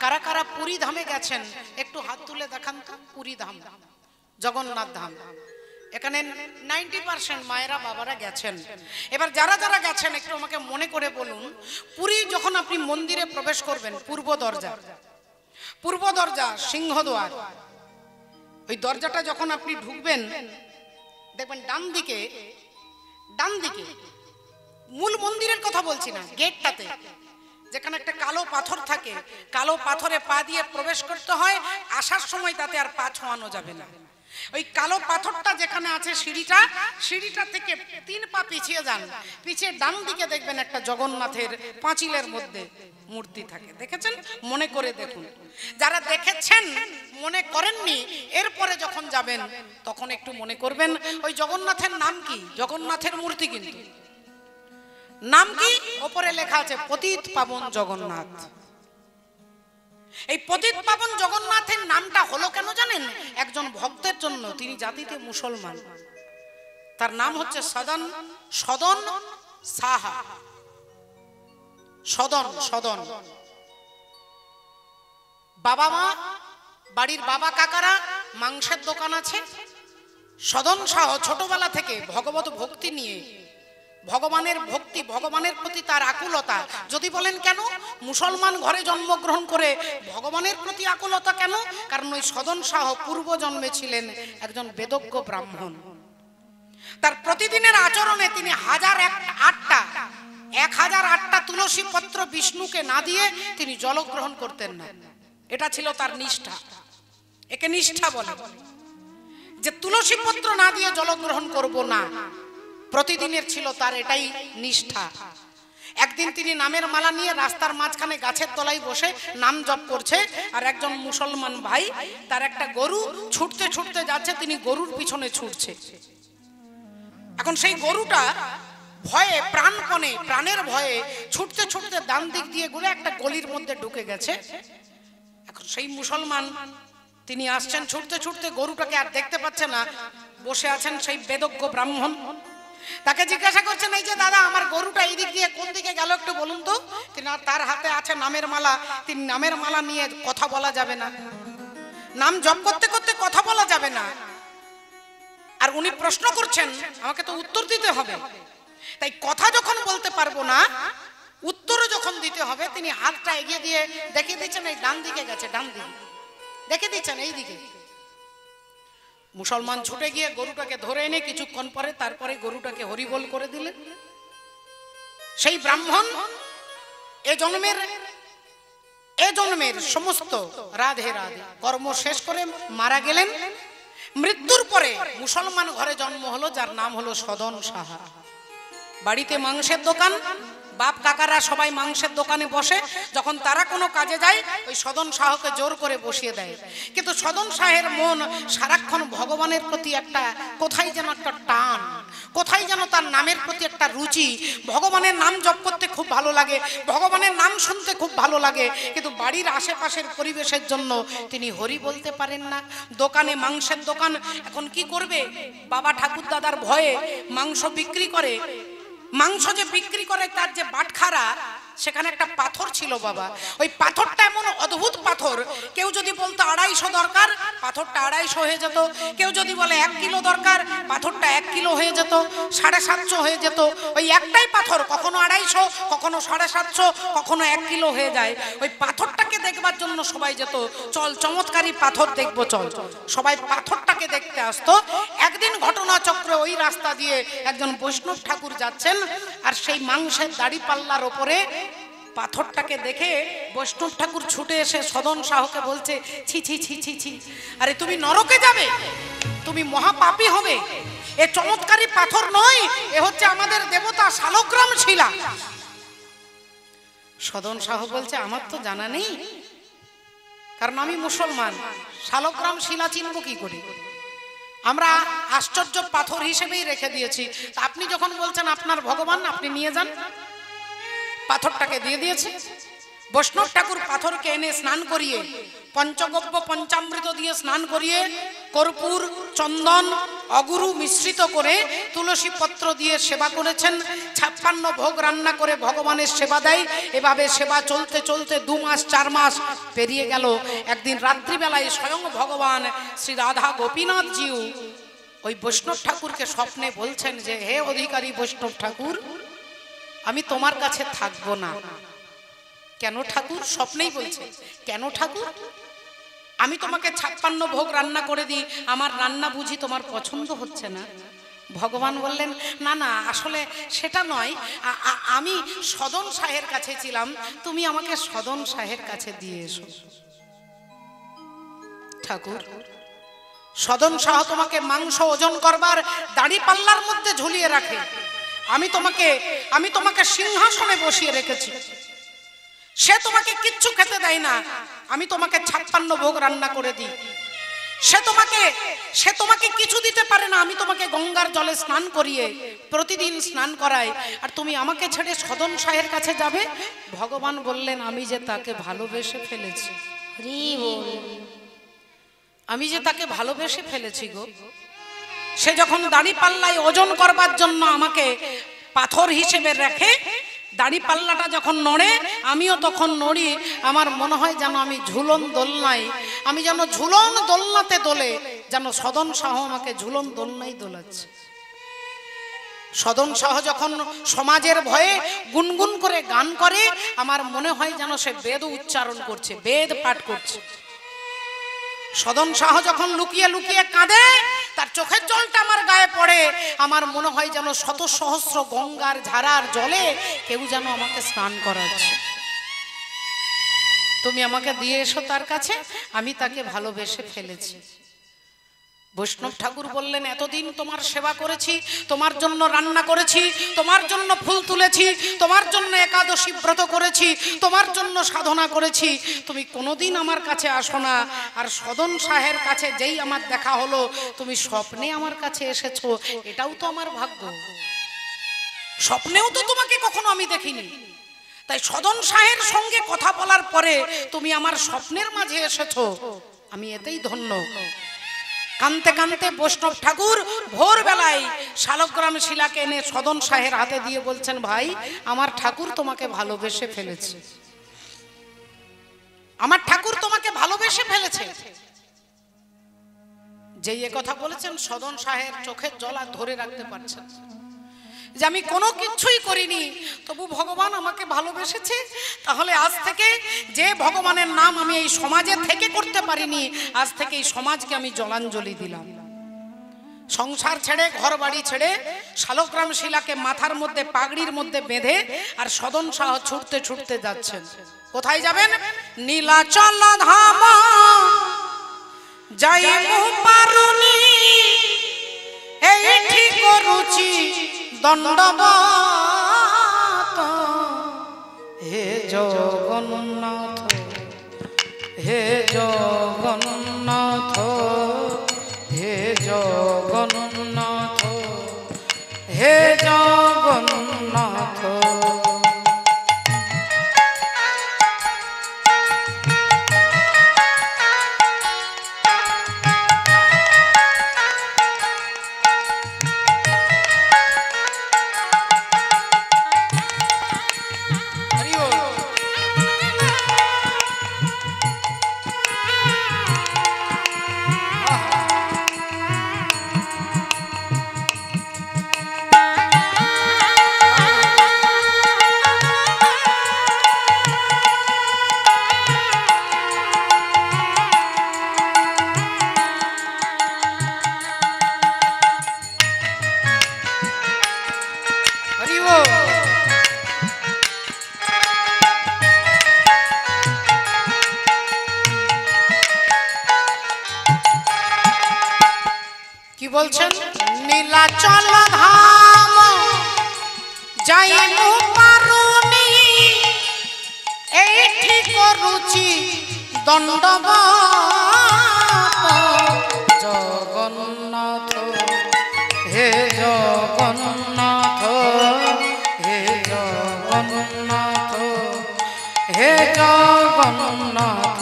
কারা কারা পুরী ধামে গেছেন একটু হাত তুলে দেখান তো। পুরী ধাম, জগন্নাথ ধাম, এখানে 90% মায়েরা বাবারা গেছেন। এবার যারা যারা গেছেন একটু আমাকে মনে করে বলুন, পুরী যখন আপনি মন্দিরে প্রবেশ করবেন, পূর্ব দরজা সিংহদ্বার, ওই দরজাটা যখন আপনি ঢুকবেন দেখবেন ডান দিকে মূল মন্দিরের কথা বলছি না, গেটটাতে যেখানে একটা কালো পাথর থাকে, কালো পাথরে পা দিয়ে প্রবেশ করতে হয়, আসার সময় তাতে আর পা ছোঁয়ানো যাবে না। ওই কালো পাথরটা যেখানে আছে সিঁড়িটা থেকে 3 পা পিছিয়ে যান, পিছিয়ে ডান দিকে দেখবেন একটা জগন্নাথের পাঁচিলের মধ্যে মূর্তি থাকে। দেখেছেন? মনে করে দেখুন। যারা দেখেছেন মনে করেননি, এরপরে যখন যাবেন তখন একটু মনে করবেন ওই জগন্নাথের নাম কি। জগন্নাথের মূর্তি কিন্তু নাম কি ওপরে লেখা আছে, পতিত পাবন জগন্নাথ। এই পতিত পাবন জগন্নাথের নামটা হলো কেন জানেন? একজন ভক্তের জন্য, তিনি জাতিতে মুসলমান, তার নাম হচ্ছে সদন সাহা। সদন বাবা মা, বাড়ির বাবা কাকারা মাংসের দোকান আছে। সদন সাহ ছোটবেলা থেকে ভগবত ভক্তি নিয়ে, ভগবানের ভক্তি, ভগবানের প্রতি তার আকুলতা। যদি বলেন কেন মুসলমান ঘরে জন্মগ্রহণ করে ভগবানের প্রতি আকুলতা কেন? কারণ ওই সদন সাহ পূর্ব জন্মে ছিলেন একজন বেদজ্ঞ ব্রাহ্মণ। তার প্রতিদিনের আচরণে তিনি 1008টা তুলসী পত্র বিষ্ণুকে না দিয়ে তিনি জলগ্রহণ করতেন না। এটা ছিল তার নিষ্ঠা। একে নিষ্ঠা বলে, যে তুলসী পত্র না দিয়ে জলগ্রহণ করব না। প্রতিদিনের ছিল তার এটাই নিষ্ঠা। একদিন তিনি নামের মালা নিয়ে রাস্তার মাঝখানে গাছের তলায় বসে নাম জপ করছে, আর একজন মুসলমান ভাই তার একটা গরু ছুটতে ছুটতে যাচ্ছে, তিনি গরুর পিছনে ছুটছে। এখন সেই গরুটা ভয়ে, প্রাণের ভয়ে ছুটতে ছুটতে ডান দিক দিয়ে ঘুরে একটা গলির মধ্যে ঢুকে গেছে। এখন সেই মুসলমান তিনি আসছেন ছুটতে ছুটতে, গরুটাকে আর দেখতে পাচ্ছে না, বসে আছেন সেই বেদজ্ঞ ব্রাহ্মণ। তাকে জিজ্ঞাসা করছেন, এই যে দাদা আমার গরুটা এই দিক দিয়ে কোন দিকে গেল একটু বলুন তো। তার হাতে আছে নামের মালা, তিনি নামের মালা নিয়ে কথা বলা যাবে না, নাম জপ করতে করতে কথা বলা যাবে না। আর উনি প্রশ্ন করছেন, আমাকে তো উত্তর দিতে হবে, তাই কথা যখন বলতে পারবো না, উত্তরও যখন দিতে হবে, তিনি হাতটা এগিয়ে দিয়ে দেখিয়ে দিচ্ছেন এই ডান দিকে গেছে, ডান দিকে দেখে দিচ্ছেন এই দিকে। মুসলমান ছুটে গিয়ে গরুটাকে ধরে এনে কিছুক্ষণ পরে তারপরে গরুটাকে হরিবোল করে দিলেন। সেই ব্রাহ্মণ এ জন্মের সমস্ত রাধে কর্ম শেষ করে মারা গেলেন। মৃত্যুর পরে মুসলমান ঘরে জন্ম হলো, যার নাম হলো সদন সাহা। বাড়িতে মাংসের দোকান, বাপ কাকারা সবাই মাংসের দোকানে বসে, যখন তারা কোনো কাজে যায় ওই সদন সাহকে জোর করে বসিয়ে দেয়। কিন্তু সদন সাহের মন সারাক্ষণ ভগবানের প্রতি একটা কোথায় যেন একটা টান, কোথায় যেন তার নামের প্রতি একটা রুচি। ভগবানের নাম জপ করতে খুব ভালো লাগে, ভগবানের নাম শুনতে খুব ভালো লাগে, কিন্তু বাড়ির আশেপাশের পরিবেশের জন্য তিনি হরি বলতে পারেন না। দোকানে মাংসের দোকান, এখন কি করবে? বাবা ঠাকুর দাদার ভয়ে মাংস বিক্রি করে। মাংস যে বিক্রি করে তার যে বাটখারা, সেখানে একটা পাথর ছিল বাবা। ওই পাথরটা এমন অদ্ভুত পাথর, কেউ যদি বলতো 250 দরকার, পাথরটা 250 হয়ে যেত। কেউ যদি বলে 1 কিলো দরকার, পাথরটা 1 কিলো হয়ে যেত, 750 হয়ে যেত। ওই একটাই পাথর কখনো 250, কখনো 750, কখনো 1 কিলো হয়ে যায়। ওই পাথরটাকে দেখবার জন্য সবাই যেত, চল চমৎকারী পাথর দেখবো চল, সবাই পাথরটাকে দেখতে আসতো। একদিন ঘটনাচক্রে ওই রাস্তা দিয়ে একজন বৈষ্ণব ঠাকুর যাচ্ছেন, আর সেই মাংসের দাড়ি পাল্লার ওপরে পাথরটাকে দেখে বৈষ্ণব ঠাকুর ছুটে এসে সদন সাহকে বলছে, ছি ছি ছি ছি ছি, আরে তুমি নরকে যাবে, তুমি মহাপাপী হবে। এ চমৎকারী পাথর নয়, এ হচ্ছে আমাদের দেবতা শালগ্রাম শিলা। সদন সাহ বলছে, আমার তো জানা নেই, কারণ আমি মুসলমান, শালগ্রাম শিলা চিনব কি করে? আমরা আশ্চর্য পাথর হিসেবেই রেখে দিয়েছি। আপনি যখন বলছেন আপনার ভগবান, আপনি নিয়ে যান। পাথরটাকে দিয়ে দিয়েছে। বৈষ্ণব ঠাকুর পাথরকে এনে স্নান করিয়ে, পঞ্চগব্য পঞ্চামৃত দিয়ে স্নান করিয়ে কর্পূর চন্দন অগুরু মিশ্রিত করে তুলসী পত্র দিয়ে সেবা করেছেন। 56 ভোগ রান্না করে ভগবানের সেবা দেয়। এভাবে সেবা চলতে চলতে 2 মাস 4 মাস পেরিয়ে গেল। একদিন রাত্রিবেলায় স্বয়ং ভগবান শ্রী রাধা গোপীনাথ জিউ ওই বৈষ্ণব ঠাকুরকে স্বপ্নে বলছেন যে হে অধিকারী বৈষ্ণব ঠাকুর, আমি তোমার কাছে থাকবো না। কেন ঠাকুর? স্বপ্নেই বলছে, কেন ঠাকুর? আমি তোমাকে 56 ভোগ রান্না করে দিই, আমার রান্না বুঝি তোমার পছন্দ হচ্ছে না? ভগবান বললেন না না, আসলে সেটা নয়, আমি সদন শাহের কাছে ছিলাম, তুমি আমাকে সদন শাহের কাছে দিয়ে এসো। ঠাকুর, সদন শাহ তোমাকে মাংস ওজন করবার দাড়ি পাল্লার মধ্যে ঝুলিয়ে রাখে, আমি তোমাকে সিংহাসনে বসিয়ে রেখেছি, সে তোমাকে কিচ্ছু খেতে দেয় না, আমি তোমাকে 56 ভোগ রান্না করে দিই। সে তোমাকে কিছু দিতে পারে না, আমি তোমাকে গঙ্গার জলে স্নান করিয়ে প্রতিদিন স্নান করাই, আর তুমি আমাকে ছেড়ে সদন শাহের কাছে যাবে? ভগবান বললেন আমি যে তাকে ভালোবেসে ফেলেছি, আমি যে তাকে ভালোবেসে ফেলেছি গো। সে যখন দাড়ি পাল্লায় ওজন করবার জন্য আমাকে পাথর হিসেবে রাখে, দাড়ি পাল্লাটা যখন নড়ে আমিও তখন নড়ি, আমার মনে হয় যেন আমি ঝুলন দোলনায়, আমি যেন ঝুলন দোলনাতে দোলে, যেন সদন শাহ আমাকে ঝুলন দোলনায় দোলাচ্ছে। সদন শাহ যখন সমাজের ভয়ে গুনগুন করে গান করে, আমার মনে হয় যেন সে বেদ উচ্চারণ করছে, বেদ পাঠ করছে। সদন শাহ যখন লুকিয়ে লুকিয়ে কাঁদে, তার চোখের জলটা আমার গায়ে পড়ে, আমার মনে হয় যেন শত সহস্র গঙ্গার ধারার জলে কেউ যেন আমাকে স্নান করাচ্ছে। তুমি আমাকে দিয়ে এসো তার কাছে, আমি তাকে ভালোবেসে ফেলেছি। বৈষ্ণব ঠাকুর বললেন এতদিন তোমার সেবা করেছি, তোমার জন্য রান্না করেছি, তোমার জন্য ফুল তুলেছি, তোমার জন্য একাদশী ব্রত করেছি, তোমার জন্য সাধনা করেছি, তুমি কোনোদিন আমার কাছে আসো না। আর সদন শাহের কাছে যেই আমার দেখা হলো, তুমি স্বপ্নে আমার কাছে এসেছো, এটাও তো আমার ভাগ্য। স্বপ্নেও তো তোমাকে কখনো আমি দেখিনি, তাই সদন শাহের সঙ্গে কথা বলার পরে তুমি আমার স্বপ্নের মাঝে এসেছো, আমি এতেই ধন্য। কানতে কানতে বৈষ্ণব ঠাকুর ভোরবেলায় শালগ্রাম শিলাকে এনে সদন শাহের হাতে দিয়ে বলছেন ভাই, আমার ঠাকুর তোমাকে ভালোবেসে ফেলেছে, আমার ঠাকুর তোমাকে ভালোবেসে ফেলেছে। যেই এ কথা বলেছেন, সদন শাহের চোখের জল আর ধরে রাখতে পারছেন যে আমি কোনো কিছুই করিনি, তবু ভগবান আমাকে ভালোবেসেছে। তাহলে আজ থেকে যে ভগবানের নাম আমি এই সমাজে থেকে করতে পারিনি, আজ থেকে এই সমাজকে আমি জলাঞ্জলি দিলাম। সংসার ছেড়ে, ঘর বাড়ি ছেড়ে শালগ্রাম শিলাকে মাথার মধ্যে পাগড়ির মধ্যে বেঁধে আর সদন শাহ ছুটতে ছুটতে যাচ্ছেন। কোথায় যাবেন? নীলাচল ধাম যাই মুপারুনি, এইটি করুচি দণ্ডবত। হে জগন্নাথ, হে জগন্নাথ, হে জগন্নাথ, হে জগন্নাথ। কি বলছেন? নীলাচল ধাম যাই মুপারুনি, এইটি করুচি দণ্ডবত। জগন্নাথ, হে জগন্নাথ, হে জগন্নাথ, হে জগন্নাথ।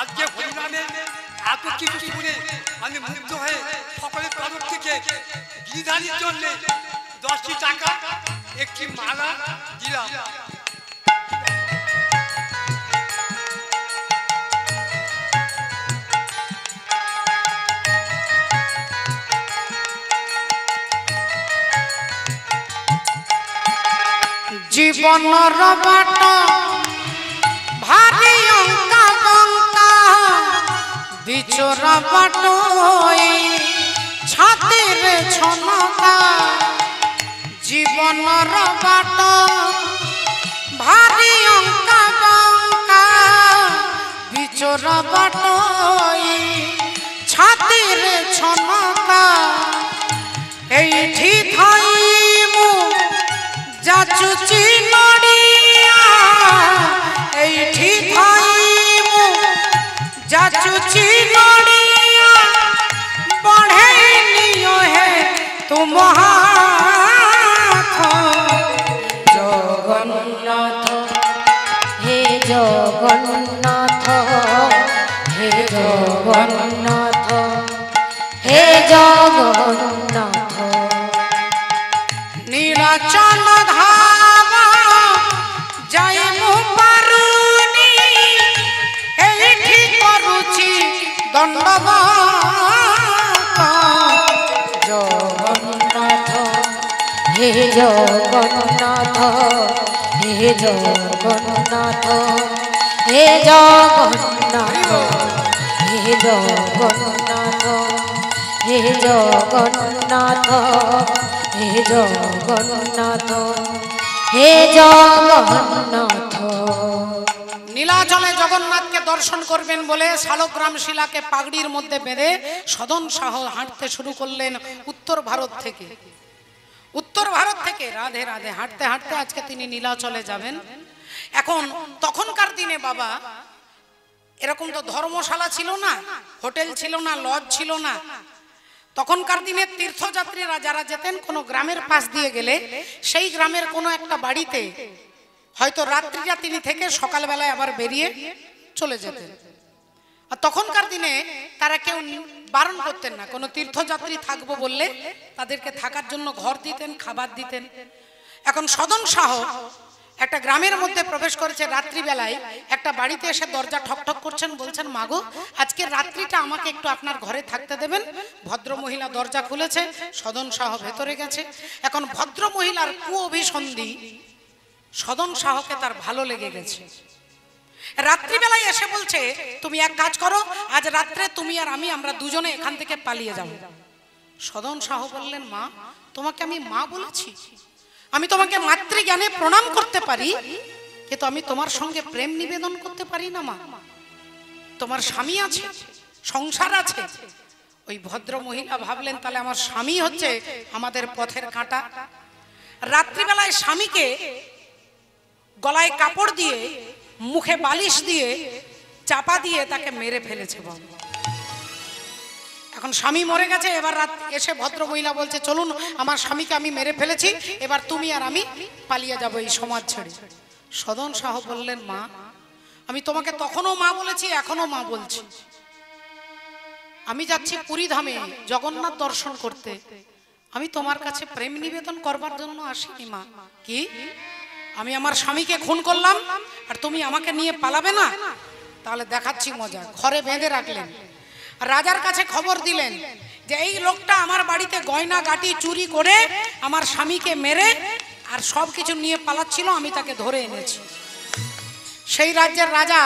আজকে হরিনামে এত কিছু শুনে আমি মুগ্ধ হয়ে সকলের তরফ থেকে গিরিধারীর জন্য 10টি টাকা একটি মালা দিলাম। জীবনর বাট ভারী অঙ্কা বঙ্কা বিচর বাট ছাতির ছনকা জীবনর বাট ভারী অঙ্কা বঙ্কা বিচর বাট ছাতির ছনকা এইঠি থাইমু যাচুচি নড়িয়া এইঠি থাইমু যাচুচি নড়িয়া বঢ়েই নিও হে তুমহা জগন্নাথ হে জগন্নাথ হে জগন্নাথ হে জগন্নাথ নীলাচল ধামা যাইমু পারুনি এইঠি করুছি দণ্ডবত জগন্নাথ হে জগন্নাথ হে জগন্নাথ হে জগন্নাথ হে জগন্নাথ হে জগন্নাথ হে জগন্নাথ হে জগন্নাথ। নীলাচলে জগন্নাথকে দর্শন করবেন বলে শালগ্রাম শিলাকে পাগড়ির মধ্যে বেঁধে সদন শাহ হাঁটতে শুরু করলেন উত্তর ভারত থেকে। উত্তর ভারত থেকে রাধে রাধে হাঁটতে হাঁটতে আজকে তিনি নীলাচলে যাবেন। এখন তখনকার দিনে বাবা এরকম তো ধর্মশালা ছিল না, হোটেল ছিল না, লজ ছিল না। তখনকার দিনে তীর্থযাত্রীরা যারা যেতেন কোনো গ্রামের পাশ দিয়ে গেলে সেই গ্রামের কোনো একটা বাড়িতে হয়তো রাত্রিটা তিনি থেকে সকালবেলায় আবার বেরিয়ে চলে যেতেন। আর তখনকার দিনে তারা কেউ বারণ করতেন না, কোনো তীর্থযাত্রী থাকবো বললে তাদেরকে থাকার জন্য ঘর দিতেন, খাবার দিতেন। এখন সদন শাহ একটা গ্রামের মধ্যে প্রবেশ করেছে রাত্রিবেলায়, একটা বাড়িতে এসে দরজা ঠকঠক করছেন, বলছেন মাগো আজকে রাত্রিটা আমাকে একটু আপনার ঘরে থাকতে দেবেন। ভদ্র মহিলা দরজা খুলেছে, সদন শাহ ভেতরে গেছে। এখন ভদ্র মহিলার কুঅভিসন্ধি সদন শাহকে তার ভালো লেগে গেছে। রাত্রিবেলায় এসে বলছে তুমি এক কাজ করো, আজ রাত্রে তুমি আর আমি আমরা দুজনে এখান থেকে পালিয়ে যাব। সদন শাহ বললেন মা তোমাকে আমি মা বলেছি, আমি তোমাকে মাতৃজ্ঞানে প্রণাম করতে পারি, কিন্তু আমি তোমার সঙ্গে প্রেম নিবেদন করতে পারি না মা। তোমার স্বামী আছে, সংসার আছে। ওই ভদ্র মহিলা ভাবলেন তাহলে আমার স্বামী হচ্ছে আমাদের পথের কাঁটা। রাত্রিবেলায় স্বামীকে গলায় কাপড় দিয়ে মুখে বালিশ দিয়ে চাপা দিয়ে তাকে মেরে ফেলেছে বাবা। এখন স্বামী মরে গেছে, এবার রাত এসে ভদ্র মহিলা বলছে চলুন আমার স্বামীকে আমি মেরে ফেলেছি, এবার তুমি আর আমি পালিয়ে যাব এই সমাজ ছেড়ে। সদন শাহ বললেন মা আমি তোমাকে তখনও মা বলেছি, এখনো মা বলছি। আমি যাচ্ছি পুরী ধামে জগন্নাথ দর্শন করতে, আমি তোমার কাছে প্রেম নিবেদন করবার জন্য আসিনি মা। কি আমি আমার স্বামীকে খুন করলাম আর তুমি আমাকে নিয়ে পালাবে না? তাহলে দেখাচ্ছি মজা। ঘরে বেঁধে রাখলেন, রাজার কাছে খবর দিলেন যে এই লোকটা আমার বাড়িতে গয়না গাটি চুরি করে আমার স্বামীকে মেরে আর সবকিছু নিয়ে পালাচ্ছিল, আমি তাকে ধরে এনেছি। সেই রাজ্যের রাজা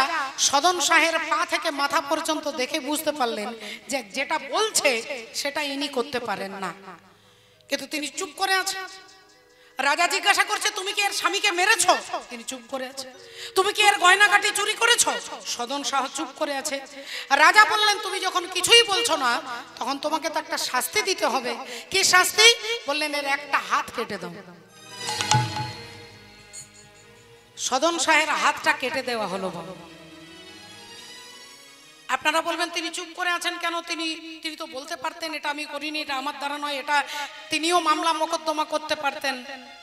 সদন শাহের পা থেকে মাথা পর্যন্ত দেখে বুঝতে পারলেন যে যেটা বলছে সেটা ইনি করতে পারেন না, কিন্তু তিনি চুপ করে আছেন। রাজা জিজ্ঞাসা করছে তুমি কি এর স্বামীকে মেরেছো? তিনি চুপ করে আছে। তুমি কি এর গয়নাগাটি চুরি করেছো? সদন শাহ চুপ করে আছে। রাজা বললেন তুমি যখন কিছুই বলছো না তখন তোমাকে তো একটা শাস্তি দিতে হবে। কি শাস্তি? বললেন এর একটা হাত কেটে দাও। সদন শাহের হাতটা কেটে দেওয়া হলো। বাবা আপনারা বলবেন তিনি চুপ করে আছেন কেন? তিনি তো বলতে পারতেন এটা আমি করিনি, এটা আমার দ্বারা নয়, এটা তিনিও মামলা মোকদ্দমা করতে পারতেন।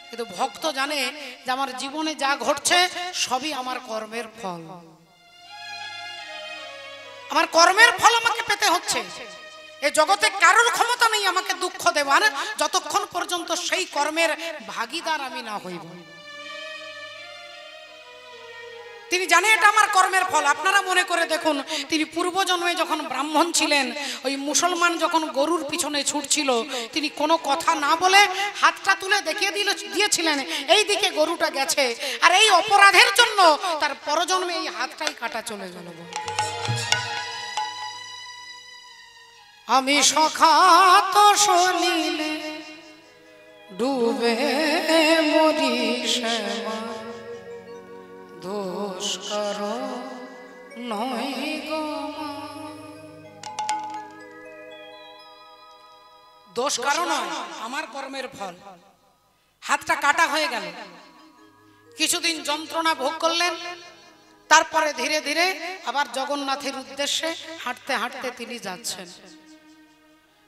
কিন্তু ভক্ত জানে যে আমার জীবনে যা ঘটছে সবই আমার কর্মের ফল। আমার কর্মের ফল আমাকে পেতে হচ্ছে। এই জগতে কারোর ক্ষমতা নেই আমাকে দুঃখ দেওয়ার, যতক্ষণ পর্যন্ত সেই কর্মের ভাগীদার আমি না হইব। তিনি জানে এটা আমার কর্মের ফল। আপনারা মনে করে দেখুন, তিনি পূর্বজন্মে যখন ব্রাহ্মণ ছিলেন, ওই মুসলমান যখন গরুর পিছনে ছুটছিল, তিনি কোনো কথা না বলে হাতটা তুলে দেখিয়ে দিয়েছিলেন এই দিকে গরুটা গেছে, আর এই অপরাধের জন্য তার পরজন্মে এই হাতটাই কাটা চলে গেল। আমি সখাত শুনিলে ডুবে মরি শ্যামা, দোষ করো নয় গো মা। দোষ কারো নয়, আমার কর্মের ফল। হাতটা কাটা হয়ে গেল, কিছুদিন যন্ত্রণা ভোগ করলেন, তারপরে ধীরে ধীরে আবার জগন্নাথের উদ্দেশ্যে হাঁটতে হাঁটতে তিনি যাচ্ছেন।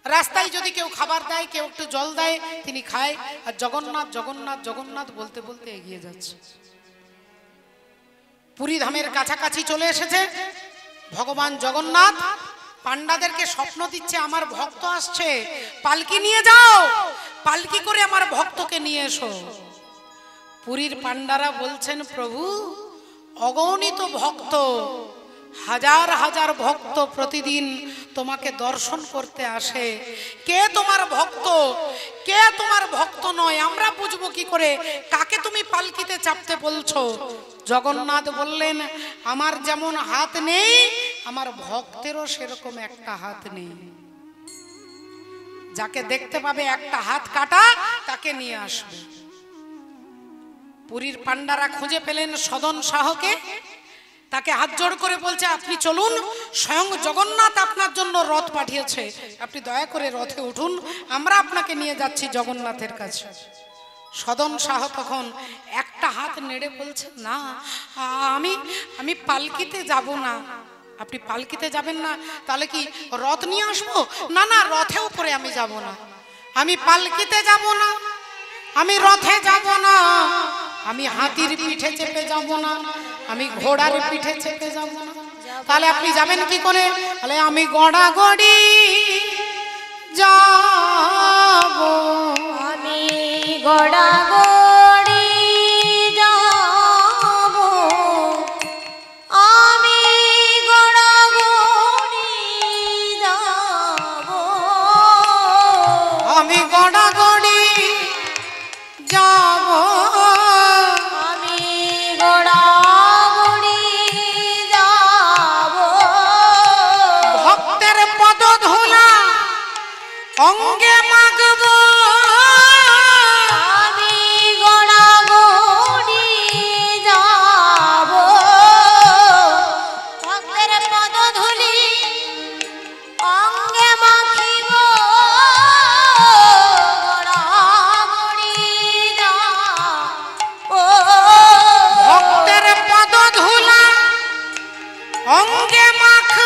রাস্তায় যদি কেউ খাবার দেয়, কেউ একটু জল দেয়, তিনি খায়, আর জগন্নাথ জগন্নাথ জগন্নাথ বলতে বলতে এগিয়ে যাচ্ছে। পুরী ধামের কাছাকাছি চলে এসেছে। ভগবান জগন্নাথ পান্ডাদেরকে স্বপ্ন দিচ্ছে, আমার ভক্ত আসছে, পালকি নিয়ে যাও, পালকি করে আমার ভক্তকে নিয়ে এসো। পুরীর পান্ডারা বলছেন, প্রভু অগণিত ভক্ত, হাজার হাজার ভক্ত প্রতিদিন তোমাকে দর্শন করতে আসে, কে তোমার ভক্ত কে তোমার ভক্ত নয় আমরা বুঝবো কি করে, কাকে তুমি পালকিতে চাপতে বলছো? জগন্নাথ বললেন, আমার যেমন হাত নেই, আমার ভক্তেরও সেরকম একটা হাত নেই। যাকে দেখতে পাবে একটা হাত কাটা, তাকে নিয়ে আসবে। পুরীর পান্ডারা খুঁজে পেলেন সদন শাহকে, তাকে হাত জোড় করে বলছে, আপনি চলুন, স্বয়ং জগন্নাথ আপনার জন্য রথ পাঠিয়েছে, আপনি দয়া করে রথে উঠুন, আমরা আপনাকে নিয়ে যাচ্ছি জগন্নাথের কাছে। সদন শাহ তখন একটা হাত নেড়ে বলছে, না আমি পালকিতে যাব না। আপনি পালকিতে যাবেন না, তাহলে কি রথ নিয়ে আসবো? না না, রথেও করে আমি যাব না, আমি পালকিতে যাব না, আমি রথে যাব না, আমি হাতির পিঠে চেপে যাব না, আমি ঘোড়ার পিঠে চেপে যাব না। তাহলে আপনি যাবেন কি করে? তাহলে আমি গড়াগড়ি যাব, আমি গড়াগড়ি যাব, আমি গড়াগড়ি যাব, আমি গড়াগড়ি যাব, আমি গড়াগড়ি যাব, ভক্তের পদ ধুলা অঙ্গে মাগব, আমি গড়াগড়ি যাব, ভক্তের পদধূলি অঙ্গে মাখিব, গড়াগড়ি যাব, ভক্তের পদ ধুলা অঙ্গে মাখ